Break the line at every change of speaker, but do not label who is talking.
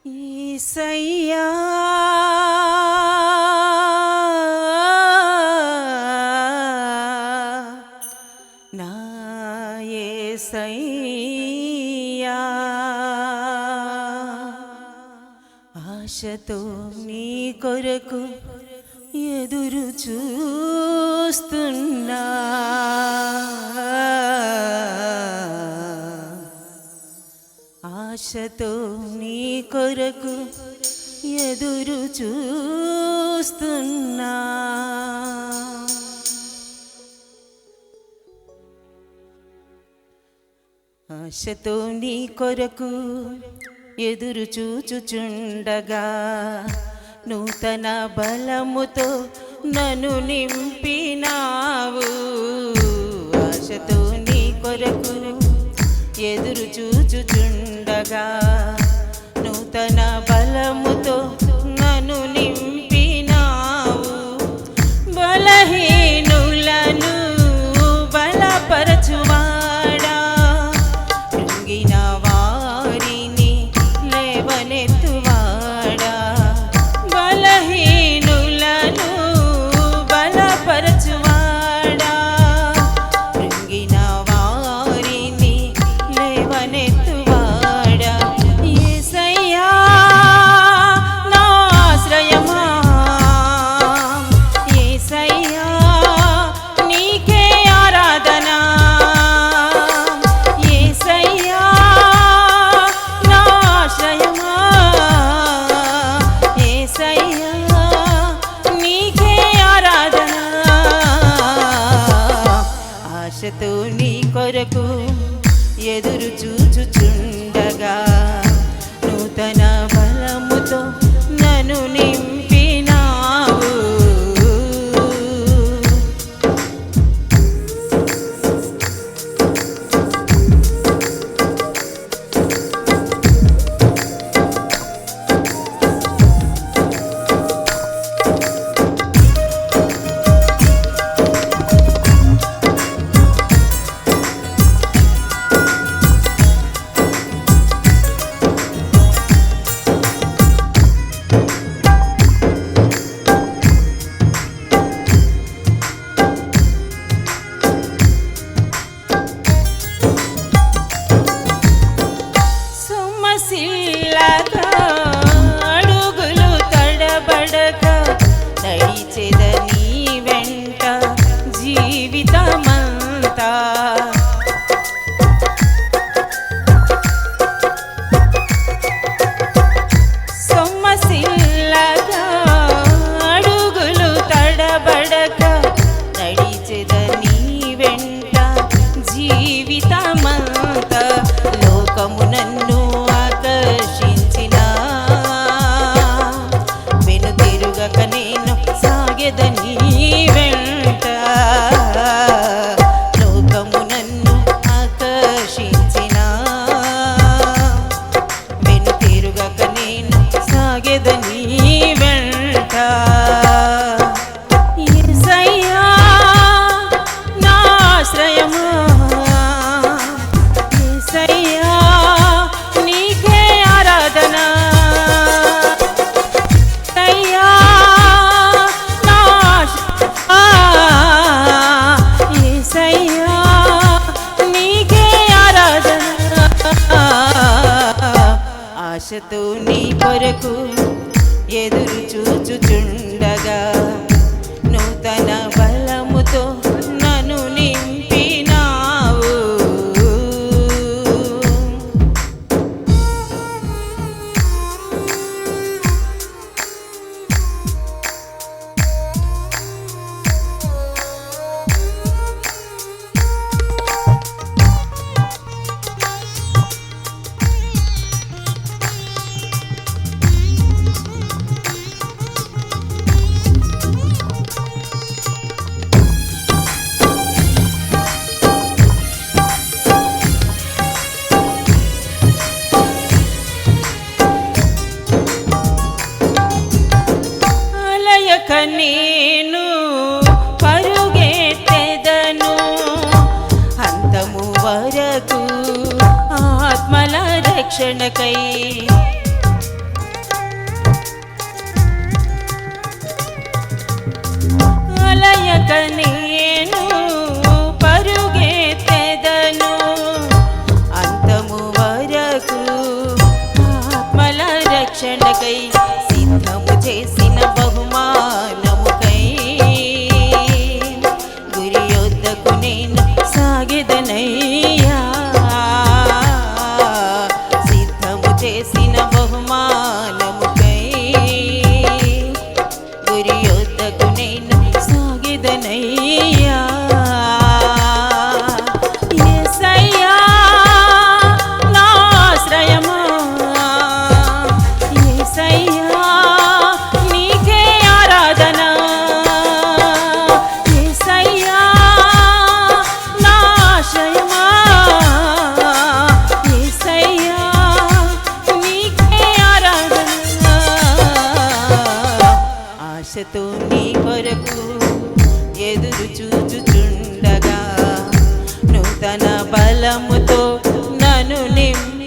యేసయ్యా నా యేసయ్యా ఆశతో నీ కొరకు ఎదురు చూస్తున్నా ఆశతో నీ కొరకు ఎదురు చూస్తున్నా ఆశతో నీ కొరకు ఎదురు చూచుచుండగా నూతన బలముతో నన్ను నింపినావు ఆశతో నీ కొరకు ఎదురు చూచుచుండగా నూతన బలముతో నన్ను నింపినావు బలహీనులను బలపరచువాడా కృంగిన వారిని లేవనెత్తువాడా బలహీనులను బలపరచువాడా కృంగిన వారిని లేవనెత్తువాడా యేసయ్యా నా ఆశ్రయమా యేసయ్యా నీకే ఆరాధన యేసయ్యా నా ఆశ్రయమా యేసయ్యా నీకే ఆరాధన ఆశతో నీ కొరకు ఎదురు చూచుచుండగా నూతన బలముతో నన్ను నింపినావు సొమ్మసిల్లగా అడుగులు తడబడక నడిచెద నీ వెంట జీవితమంతా సొమ్మసిల్లగా అడుగులు తడబడక నడిచెద నీ వెంట జీవితమంతా లోకము నన్ను ఆకర్షించిన వెనుతిరుగక నేను సాగెద నీ వెంట లోకము నన్ను ఆకర్షించిన వెనుతిరుగక నేను సాగెద నీ వెంట యేసయ్యా నా ఆశ్రయమా యేసయ్యా నీకే ఆరాధన యేసయ్యా నా యేసయ్యా నీకే ఆరాధన ఆశతో నీ కొరకు ఎదురు చూచుచుండగా నూతన బలముతో నన్ను నింపినావు నేను పరుగెత్తెదను అంతము వరకు ఆత్మల రక్షణకై రక్షణకై సిద్ధము చేసిన బహుమానముకై గురి యొద్దకు నేను సాగెదనయ్యా. సిద్ధము చేసిన బహుమానముకై గురి యొద్దకు నేను సాగెదనయ్యా. యేసయ్యా నా ఆశ్రయమా, యేసయ్యా నీకే ఆరాధన. యేసయ్యా నా ఆశ్రయమా, యేసయ్యా నీకే ఆరాధన. ఆశతో నీ కొరకు ఎదురు చూచుచుండగా నూతన బలముతో నన్ను నింపు.